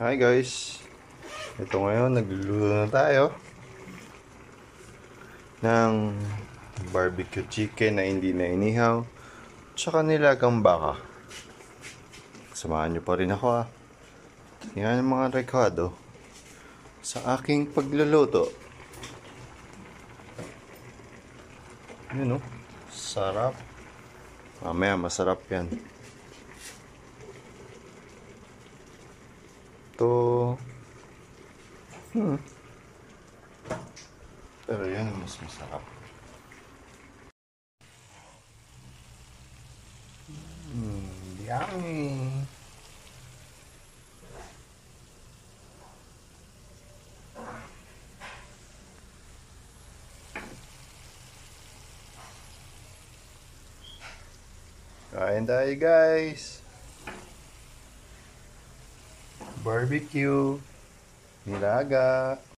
Hi guys, ito ngayon nagluluto na tayo ng barbecue chicken na hindi na inihaw tsaka nilagang baka. Samahan nyo pa rin ako Yan ang mga rekado sa aking pagluluto. Yun sarap. Mamaya masarap yan. Ito pero yan mas masarap. Yummy. Kain tayo guys. Barbecue, nilaga.